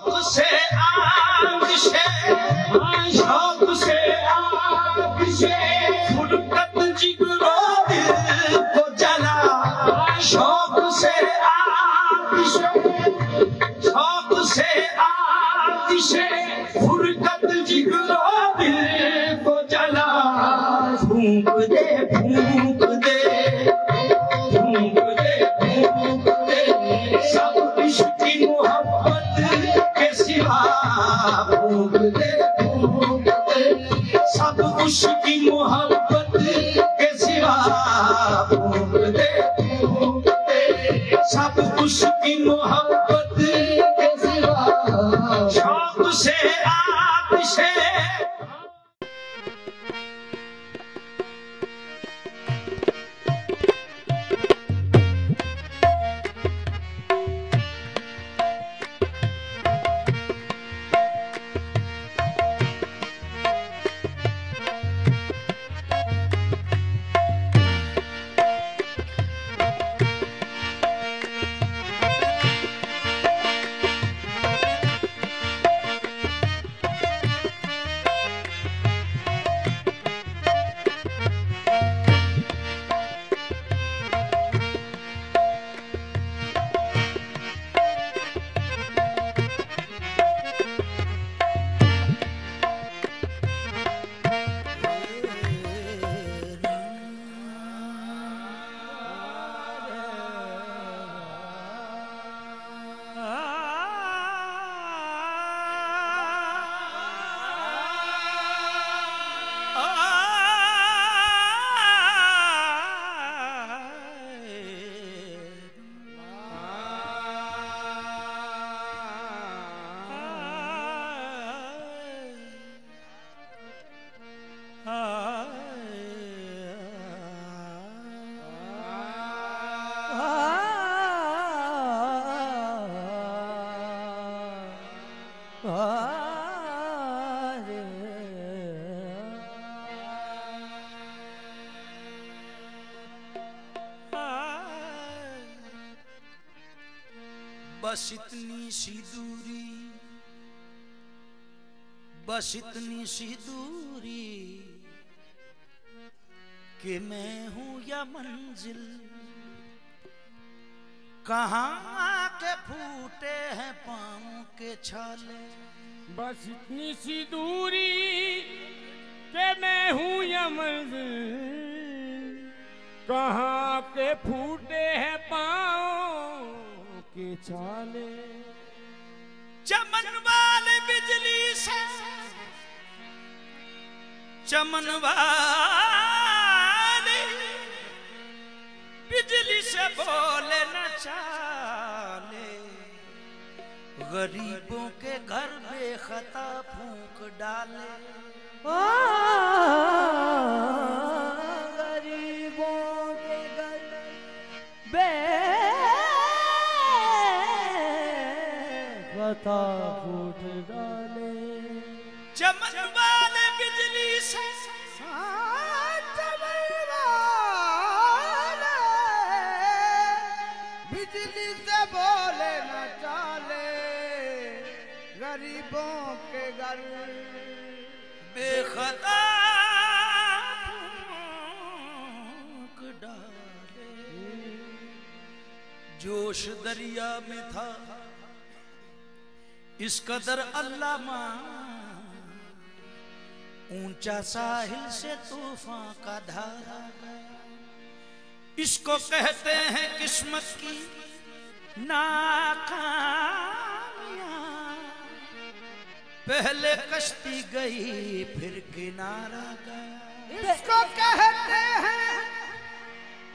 शौक से आग से, शौक से आग से फुरकत जिगरो दिल को जला। शौक से आग से, शौक से आग से फुरकत जिगरो दिल को जला। फूंक दे फूंक दे फूंक दे फूंक दे सब इश्क की मोहब्बत के सिवा। फूंक दे फूंक दे सब इश्क की मोहब्बत के सिवा। फूंक दे फूंक दे सब इश्क की मोहब्बत के सिवा। शौक से आग से बस इतनी सी दूरी, बस इतनी सी दूरी कि मैं हूं या मंजिल। कहाँ आके फूटे हैं पाँव के छाले। बस इतनी सी दूरी कि मैं हूं या मंजिल। कहाँ के फूटे हैं पाँव के छाले। चमन वाले बिजली से, चमन वाले बिजली से बोले न चाले। गरीबों के घर बेखता फूंक डाले। गरीबों के घर बेखता फूंक डाले। चमन वाले बिजली से, बिजली से बोले न चाले। गरीबों के घर बेखता फूंक डाले। जोश दरिया में था इस कदर अल्लाह मां, ऊंचा साहिल से तूफान का धारा गया। इसको कहते हैं किस्मत की नाकामियां। पहले कश्ती गई फिर किनारा गया। इसको कहते हैं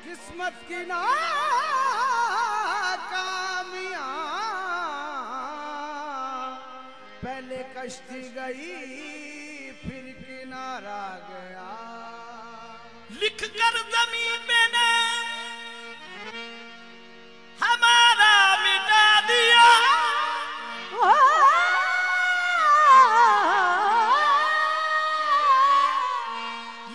किस्मत की नाकामियां। पहले कश्ती गई फिर किनारा गया। लिख कर जमीन पे ने हमारा मिटा दिया।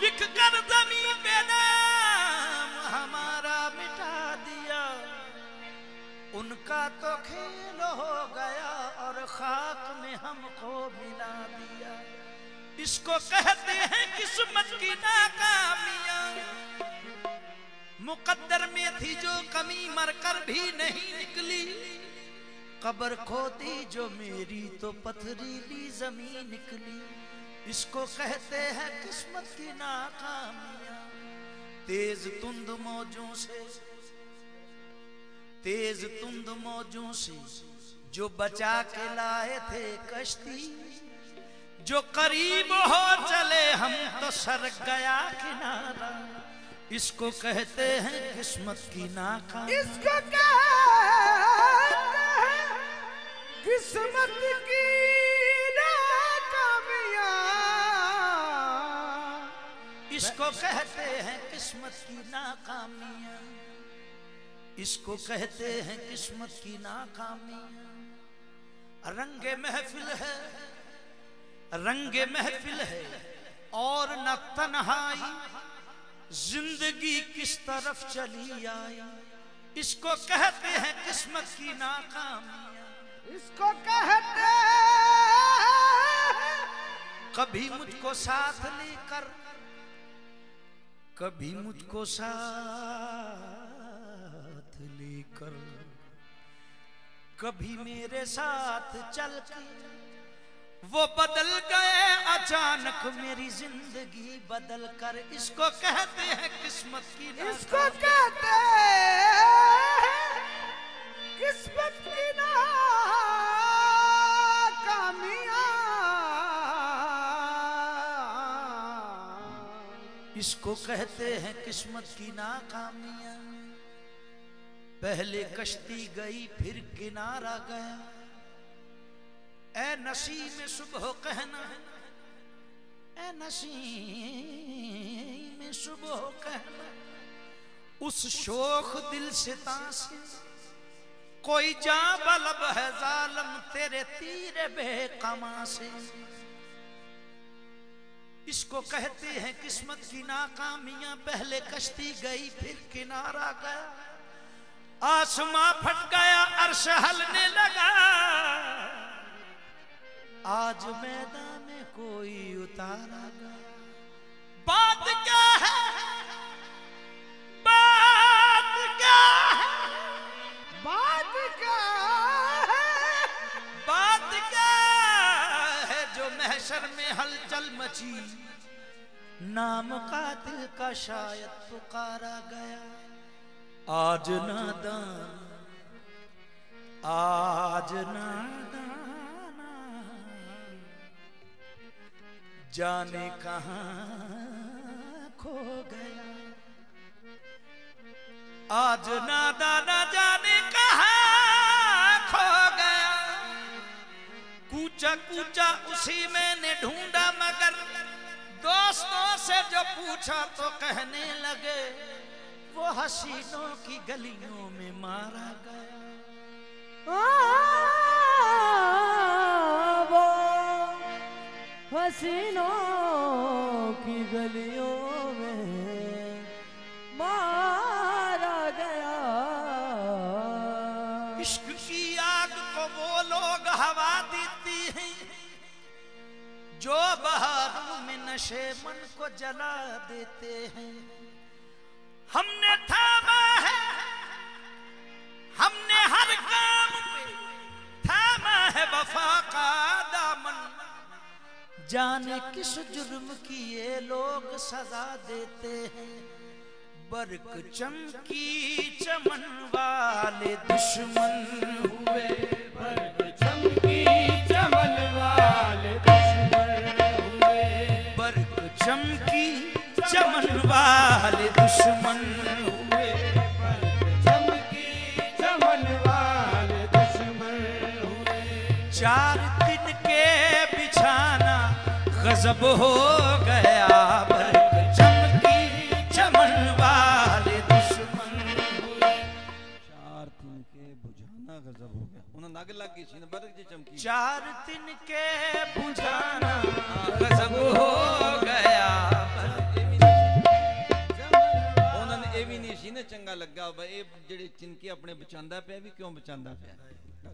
लिख कर जमीन पे नाम हमारा मिटा दिया। उनका तो खेल हो गया और खाक में हमको मिला दिया। इसको कहते हैं किस्मत की नाकामियां। मुकद्दर में थी जो कमी मरकर भी नहीं निकली। कब्र खोदी जो मेरी तो पथरीली जमीन निकली। इसको कहते हैं किस्मत की नाकामियां। तेज तुंद मौजों से जो बचा के लाए थे कश्ती। जो करीब हो चले हम तो सर गया किनारा। इसको कहते हैं किस्मत की नाकामी। इसको कहते हैं किस्मत की नाकामियां। इसको कहते हैं किस्मत की नाकामियां। इसको कहते हैं किस्मत की नाकामियां। रंगे महफिल है और न तन्हाई। जिंदगी किस तरफ चली आई। इसको कहते हैं किस्मत की नाकामियां। इसको कहते कभी मुझको साथ लेकर, कभी मुझको साथ लेकर, कभी मेरे साथ चल के वो बदल गए अचानक मेरी जिंदगी बदल कर। इसको कहते हैं किस्मत की नाकामियां। इसको कहते हैं किस्मत की नाकामियां। इसको कहते हैं किस्मत की नाकामियां। पहले कश्ती गई फिर किनारा गया। ए नसीब में सुबह कहना, ए नसीब में सुबह कहना। उस शोख दिल से तासे कोई जा बलब है जालम तेरे तीर बेकमा से। इसको कहते हैं किस्मत की नाकामियां। पहले कश्ती गई फिर किनारा गया। आसमां फट गया अर्श हलने लगा। आज मैदान में कोई उतारा गया। बात क्या है, बात क्या है, बात क्या है, बात क्या है जो महशर में हलचल मची। नाम कातिल का शायद पुकारा गया। आज नादान, आज नादान जाने कहां खो गया। आज नादान जाने कहां खो गया। कूचा कूचा उसी मैंने ढूंढा मगर दोस्तों से जो पूछा तो कहने लगे वो हसीनों की गलियों में मारा गया। वो हसीनों की गलियों में मारा गया। इश्क की आग को वो लोग हवा देती हैं जो बहारों में नशे मन को जला देते हैं। हमने थामा है, हमने हर काम पे थामा है वफा का दामन। जाने किस जुर्म की ये लोग सजा देते हैं। बर्क चमकी चमन वाले दुश्मन हुए। बर्क चमकी चमन वाले दुश्मन हुए। बर्क चमकी चमन वाले दुश्मन हुए। चमकी चमन वाले दुश्मन हुए। 4 दिन के बिछाना गजब हो गया। बर्क चमकी चमन वाले दुश्मन हुए। 4 दिन के बुझाना गजब हो गया। उन्हें नाग लग गई सी बर्क जी चमकी। 4 दिन के बुझाना गजब हो गया। ने चंगा लगा भाई जेड़े चिनके अपने बचांदा पे भी क्यों बचांदा पे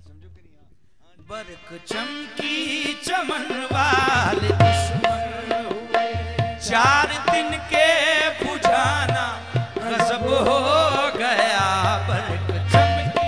समझो करिए। बरक चमकी चमन वाले दुश्मन हुए, 4 दिन के बुझाना गजब हो गया। बरक चमकी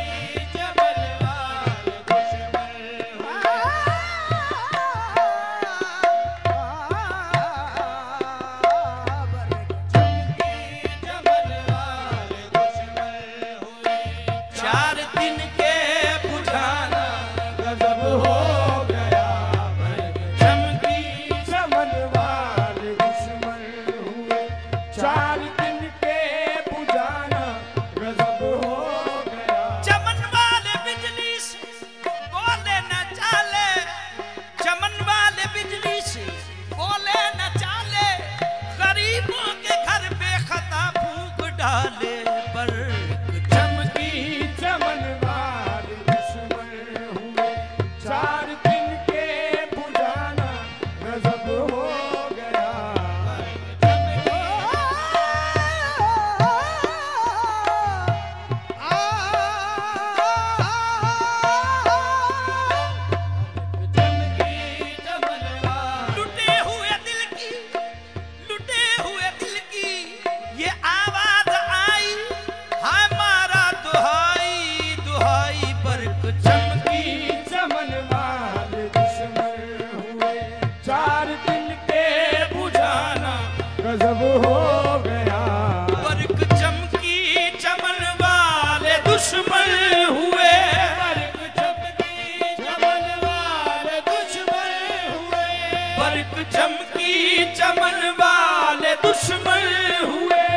चमन वाले दुश्मन हुए,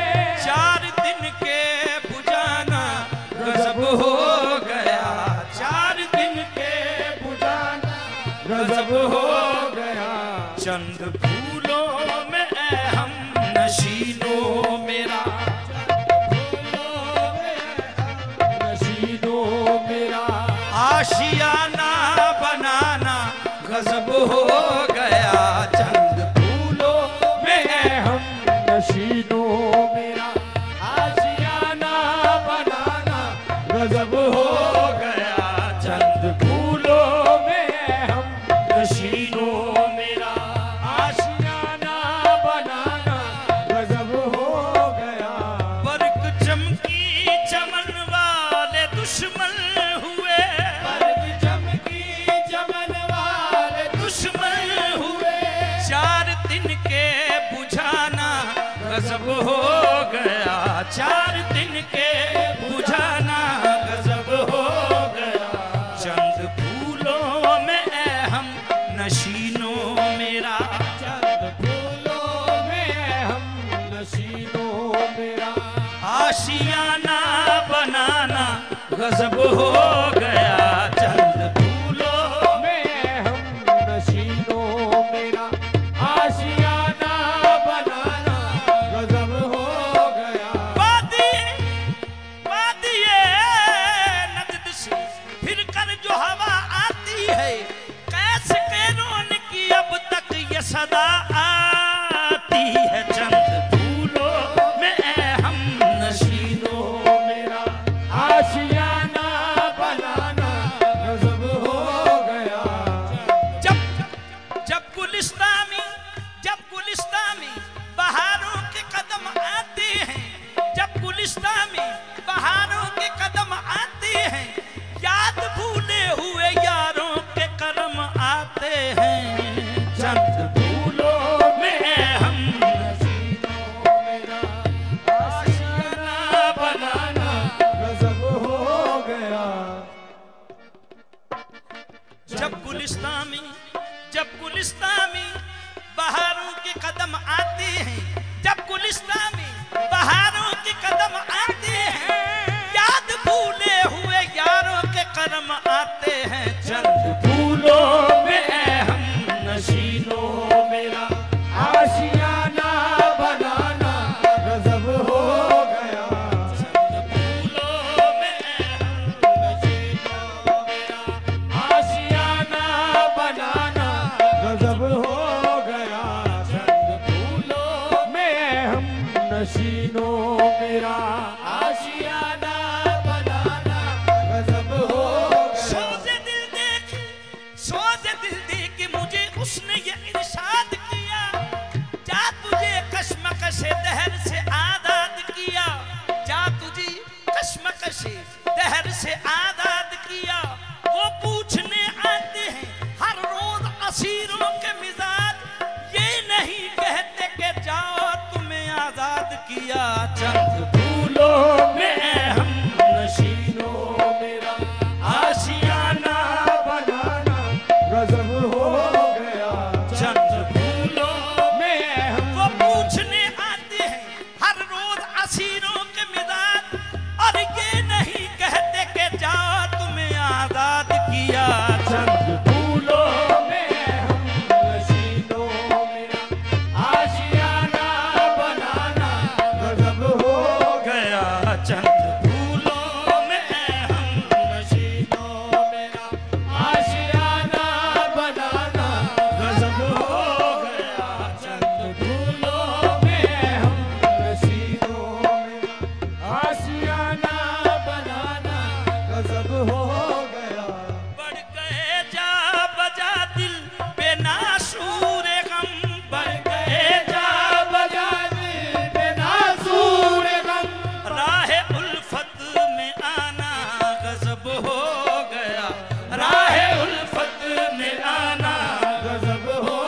4 दिन के बुझाना गजब हो गया। 4 दिन के बुझाना गजब हो गया। चंद फूलों में हम नशीनों मेरा, नशीनों मेरा आशियाना बनाना गजब हो गया। चंद फूलों में हम नशीनों मेरा आशियाना बनाना गजब हो गया। चंद फूलों में हम नशीनों मेरा आशियाना बनाना गजब हो गया। बरक चमकी चमन वाले दुश्मन हुए, बरक चमकी चमन वाले दुश्मन हुए, 4 दिन के बुझाना गजब हो गया। 4 दिन के बुझाना गजब हो गया। चंद फूलों में हम नशीनों मेरा, चंद फूलों में हम नशीनों मेरा आशियाना बनाना गजब हो गया। चंद फूलों में हम नशीनों मेरा आशियाना बनाना गजब हो गया। वादिए नजद से फिर कर जो हवा आती है, कैसे कैरोन की अब तक ये सदा आती है। चंद फूलों में हम नशीनों मेरा आशियाना बनाना गजब हो गया। जब गुलिस्तां में बहारों के कदम आते हैं, जब गुलिस्तां में बहारों के कदम आते हैं, याद भूले हुए यारों के करम आते हैं। चंद फूलों में हम नशीनों मेरा आशियाना बनाना गजब हो गया। जब गुलिस्तां में बहारों के कदम आते हैं, जब गुलिस्तां में बहारों के कदम आते हैं, याद भूले हुए यारों के करम आते हैं। चंद फूलों में हम नशीनों मेरा आशियाना बनाना गजब हो गया। चंद फूलों में हम नशीनों मेरा आशियाना बनाना गजब हो गया। चंद फूलों में हम नशीनों मेरा आशियाना बनाना गजब हो से दिल दे के मुझे उसने ये इरशाद किया, जा तुझे कश्मकश दहर से आजाद किया, जा तुझे कश्मकश दहर से आजाद किया। वो पूछने आते हैं हर रोज असीरों के मिजाज, ये नहीं कहते कि जाओ तुम्हें आजाद किया। चंद फूलों में हम नशीनों मेरा आशियाना बनाना गजब हो गया। चंद फूलों में हम वो पूछने आते हैं हर रोज असीरों के मिजाज, और ये नहीं कहते कि जाओ तुम्हें आजाद किया। चंद फूलों में हम नशीनों मेरा आशियाना बनाना गजब हो गया। चंद फूलों में हम नशीनों मेरा आशियाना बनाना गजब हो गया। चंद फूलों में हम नशीनों मेरा आशियाना बनाना गजब हो गया। बढ़ गए जा बजा दिल बेनासूर गम, बढ़ गए जा बजा दिल बेनासूर गम, राह उल्फत में आना गजब हो गया। राह उल्फत में आना गजब हो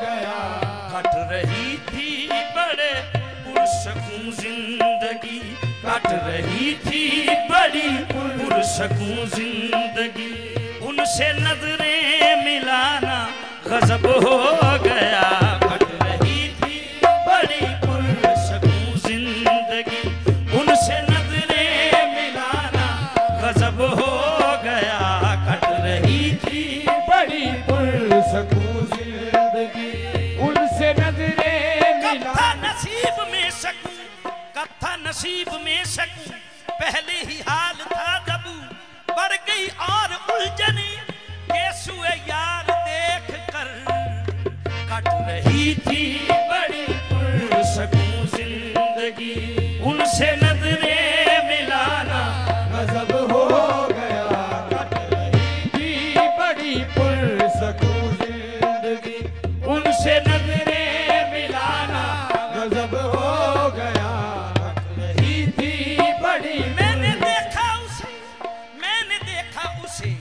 गया। कट रही थी बड़े पुरसकून जिंदगी, कट रही थी बड़ी पुरसकून जिंदगी, उनसे नजरें मिलाना गजब हो गया। कट रही थी बड़ी पुरसकून जिंदगी, उनसे नजरें मिलाना गजब हो गया। कट रही थी बड़ी पुरसकून जिंदगी, उनसे नजरें मिलाना नसीब में सकूं, कथा नसीब में सकूं, पहले ही हाल था दबू, बढ़ गई और उलझनी केसुए यार देख कर। कट रही थी बड़ी पुरसकून जिंदगी, उनसे नजरें मिलाना गजब हो गया। कट रही थी बड़ी पुरसकून जिंदगी, उनसे नजरें मिलाना गजब हो गया। कट रही थी बड़ी मैंने देखा उसे, मैंने देखा उसे,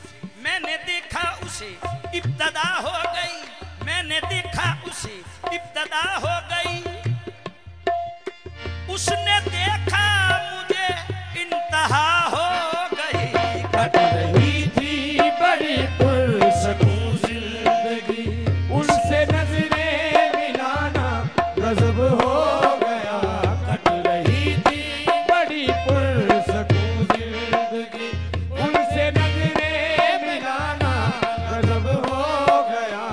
मैंने देखा उसे इब्तदा हो गई, मैंने देखा उसे इब्तदा हो गई। उसने देखा मुझे इंतहा हो गई। कट रही थी बड़ी पुरसकून जिंदगी, उनसे नजरें मिलाना गजब हो गया। कट रही थी बड़ी पुरसकून जिंदगी, उनसे नजरें मिलाना गजब हो गया।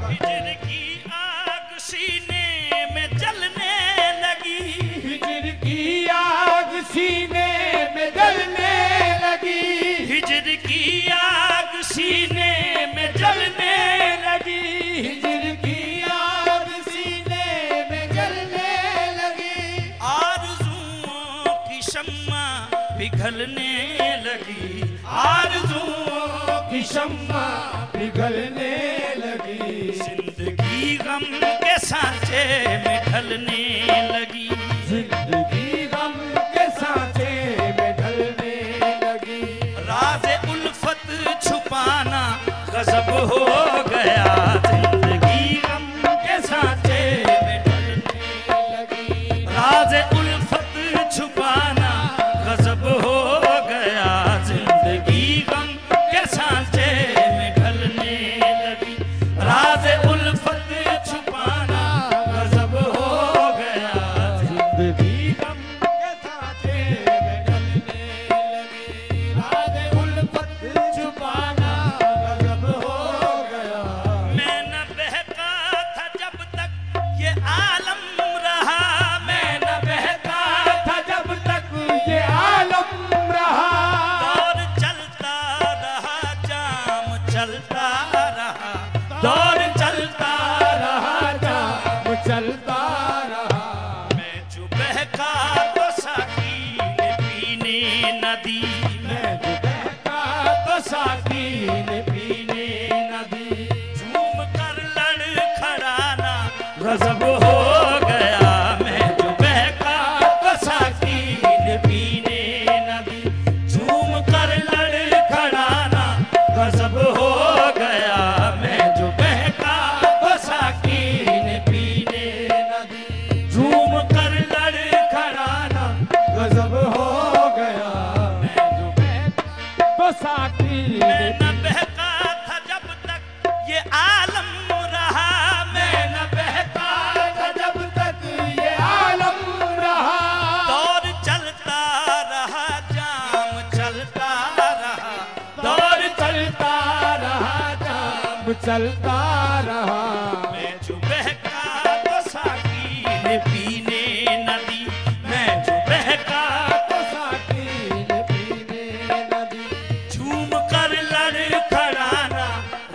हिजर की आग सीने में जलने लगी, हिजर की आग सीने में जलने लगी, हिजर की आग सीने में जलने लगी, हिजर की आग सीने में जलने लगी। आरज़ुओं की शम्मा पिघलने लगी, आरज़ुओं की शम्मा पिघलने लगी। जिंदगी गम के सांचे में ढलने लगी, जिंदगी गम के सांचे में ढलने लगी। राज़े उल्फत छुपाना गजब हो गया। जिंदगी गम के सांचे में ढलने लगी, राज़े उल्फत छुपाना गजब हो गया। जिंदगी गम के सांचे में ढलने लगी, राज़े उल्फत छुपाना गजब हो गया। जिंदगी गम के सांचे में ढलने लगी, राज़े उल्फत छुपाना गजब हो गया। मैं न बहका था जब तक ये आलम रहा, मैं न बहका था जब तक ये आलम रहा। दौर चलता रहा, जाम चलता रहा, दौर चलता रहा, जाम चलता रहा। मैं जो बहका तो साकी ने पीने न दी, मैं जो बहका तो साकी ने पीने न दी। गजब हो गया। मैं जो बहका तो साकी ने पीने न दी, झूम कर लड़खड़ाना गजब हो गया। मैं जो बहका तो साकी ने पीने न दी, झूम कर लड़खड़ाना गजब हो गया। मैं जो बहका तो साकी मैं न बहका था जब तक ये आलम रहा, मैं न बहका था जब तक ये आलम रहा। दौर चलता रहा, जाम चलता रहा, दौर चलता रहा, जाम चलता रहा। मैं जो बहका तो साकी ने पीने न दी, मैं जो बहका तो साकी ने पीने न दी, झूम कर लड़खड़ाना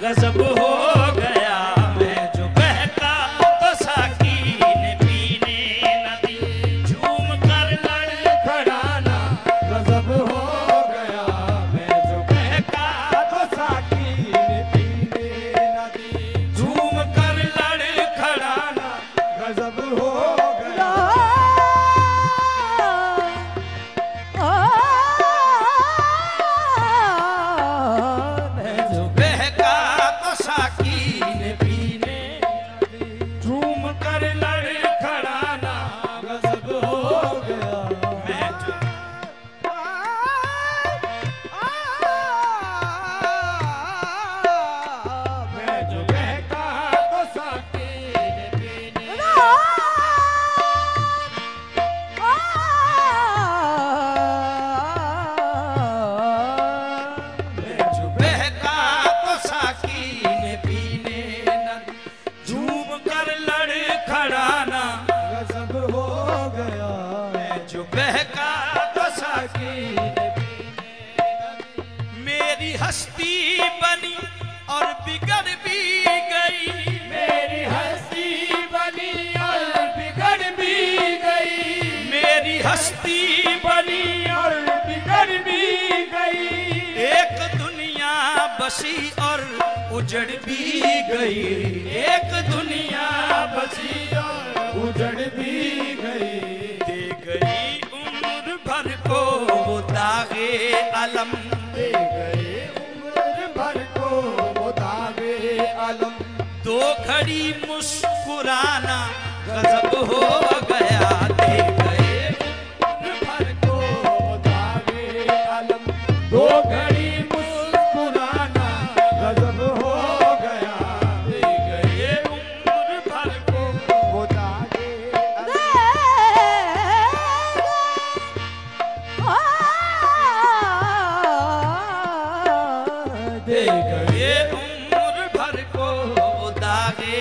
गजब हो गया। मैं जो बहका तो साकी ने पीने न दी, झूम कर लड़खड़ाना गजब हो गया। मैं जो बहका तो साकी ने पीने न दी, झूम कर लड़खड़ाना गजब हो गया। मैं जो बहका तो साकी ने पीने न दी, झूम कर लड़खड़ाना गजब हो गया। मैं जो मैं जो बहका तो साकी ने पीने मैं जो बहका तो साकी ने पीने न दी, झूम कर लड़खड़ाना गजब हो गया। मैं जो बहका तो साकी ने पीने न दी। मेरी हस्ती बनी और बिगड़ भी गई, मेरी हस्ती बनी और बिगड़ भी गई, मेरी हस्ती बनी और बिगड़ भी गई। एक दुनिया बसी और उजड़ भी गई, एक दुनिया बसी और उजड़ भी गई। दे गई उम्र भर को वो दागे अलम, दे गए उम्र भर को वो दागे आलम। दो घड़ी मुस्कुराना गजब हो गया। दे गए उम्र भर को वो दागे आलम, दो घड़ी मुस्कुराना गजब हो गया। दे गए उम्र भर को वो दागे दे गए उम्र भर को वो दागे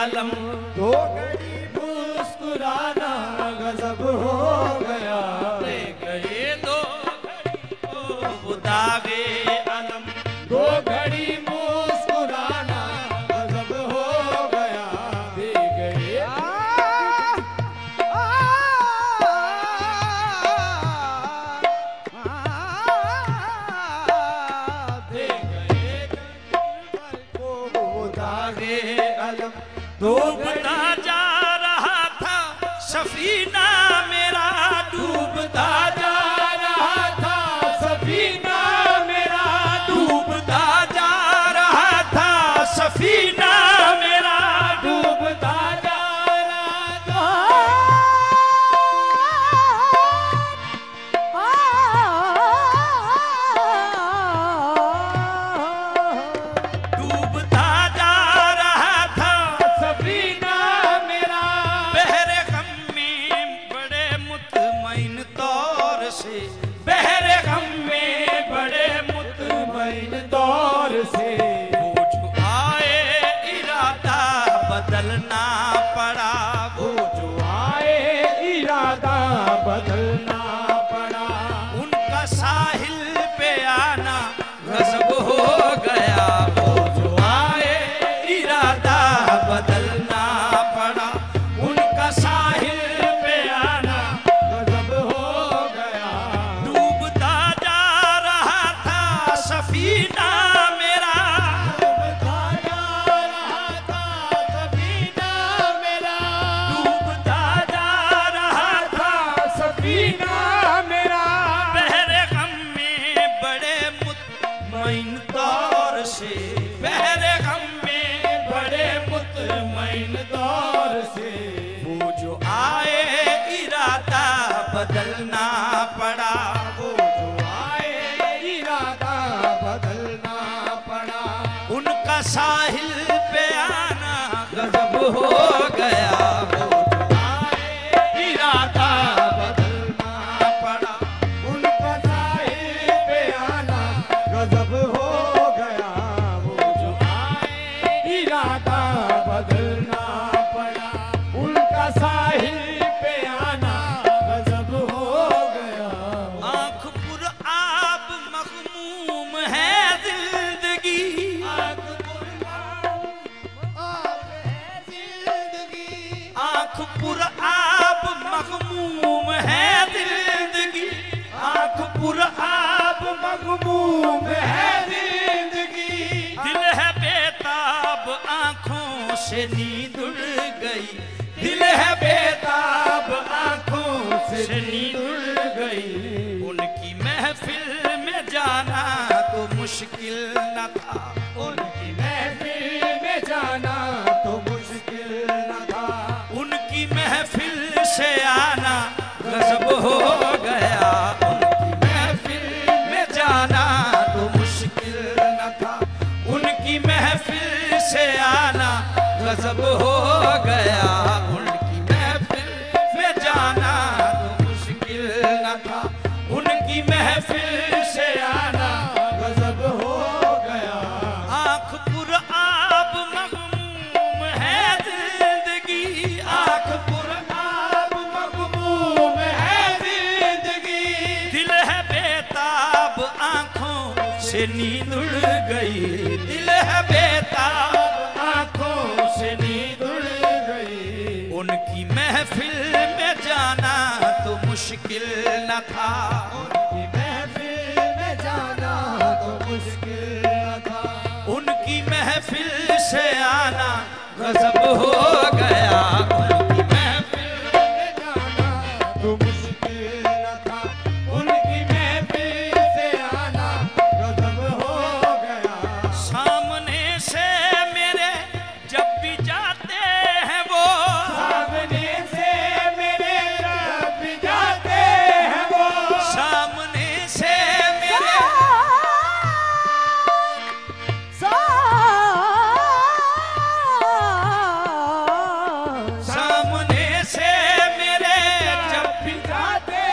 अलम। दो घड़ी मुस्कुराना गजब हो गया। दे गए दो घड़ी को वो दागे अलम। दो घड़ी मुस्कुराना गजब हो गया। दे गए दे गए को वो दागे अलम। डूबता जा रहा था सफीना मेरा, डूबता जा रहा था सफीना मेरा, डूबता जा रहा था सफीना मेरा, डूबता जा रहा था। डूबता जा रहा था सफीना मेरा, बहरे गम में बड़े मुतमईन तौर से, बहरे गम में बड़े मुतमईन दौर से वो जो आए इरादा बदलना पड़ा, वो जो आए इरादा बदलना पड़ा। उनका साहिल पे आना गजब हो गया। वो जो आए इरादा बदलना पड़ा, उनका साहिल पे आना गजब हो गया। डूबता जा रहा था सफीना मेरा, डूबता जा रहा था सफीना बदलना पड़ा, वो जो आए इरादा बदलना पड़ा। उनका साहिल पे आना गजब हो गया, वो जो आए इरादा बदलना पड़ा। उनका साहिल पे आना गजब हो गया, वो जो आए इरादा बदलना पड़ा। उनका साहिल पे आना गजब हो गया। आँख पुर आब मखमूम है जिंदगी, आँख पुर आब मखमूम है जिंदगी, आँख पुर आब मगमूम है जिंदगी। दिल है बेताब आँखों से नींद उड़ गई, दिल है बेताब आँखों से नींद उड़ गई। उनकी महफिल में जाना तो मुश्किल न था, उनकी महफिल में जाना तो मुश्किल न था। उनकी महफिल से आना गजब हो गया, उनकी महफिल में जाना तो मुश्किल न था। उनकी महफिल से आना गजब हो गया, उनकी महफिल में जाना तो मुश्किल न था। उनकी महफिल से आना गजब हो गया। आँख पुर आब मगमूम है जिंदगी, आँख पुर आब मगमूम है जिंदगी। दिल है बेताब आँखों से नींद उड़ गई, दिल है बेताब आँखों से नींद उड़ गई। उनकी महफिल में जाना तो मुश्किल न था, उनकी महफिल में जाना तो मुश्किल न था। उनकी महफिल से आना गजब हो गया, उनकी महफिल में जाना तो मुश्किल न था। उनकी महफिल से आना गजब हो गया। सामने से मेरे जब भी जाते हैं वो, सामने से मेरे जब भी जाते हैं वो, सामने से मेरे सामने से मेरे जब भी जाते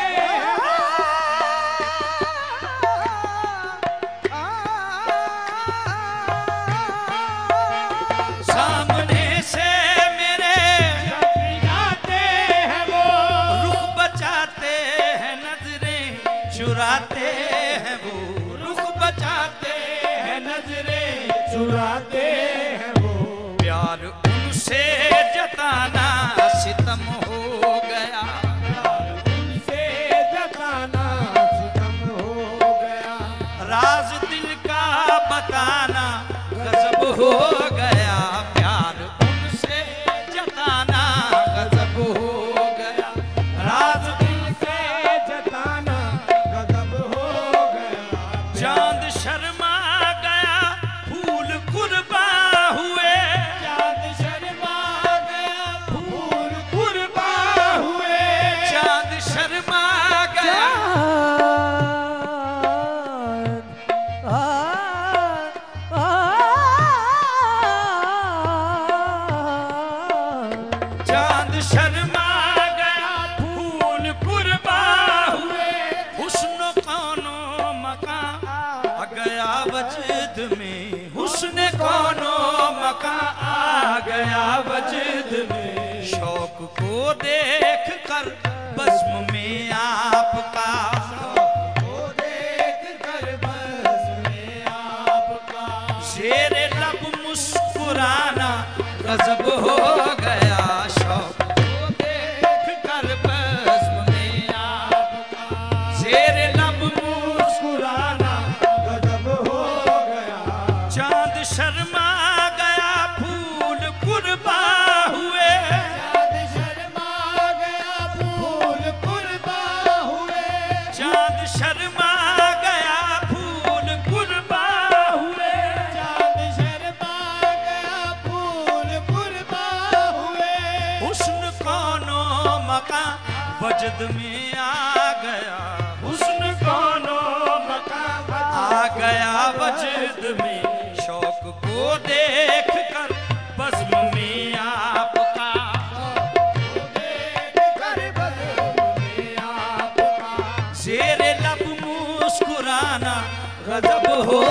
सामने से मेरे जब भी जाते हैं वो, रुख बचाते हैं नजरें चुराते हैं वो, रुख बचाते हैं नजरें चुराते हैं वो। प्यार उनसे जताना सितम हो गया, उनसे जताना सितम हो गया। राज दिल का बताना गजब हो गया, प्यार उनसे जताना गजब हो गया, राज दिल से जताना गजब हो गया। चांद शर्मा गया फूल कुर्बा हुए, चांद शर्मा गया फूल कुर्बा हुए। चांद शर्मा गया चांद शर्मा गया फूल कुर्बा हुए, हुस्न कौनो मकान आ गया वजद में, हुस्न कौनो मकान आ गया वजद में। शौक को देख कर बज़्म में आपका, वो देख कर बस में आपका शेरे लब मुस्कुराना गजब हो गया, शौक को देख कर बज़्म में आपका, शेरे लब मुस्कुराना गजब हो गया। चांद शर्मा गया फूल कुर्बा हुए, चांद शर्मा गया फूल कुर्बा हुए। चांद शर्मा गया फूल कुर्बा हुए, चांद शर्मा गया फूल कुर्बा हुए। हुस्न कौनो मकान वजद में आ गया, हुस्न कोनो मकाम आ गया वजद में, शौक को देख कर बज़्म में आपका, देख कर बज़्म में आपका, ज़ेरे लब मुस्कुराना गज़ब हो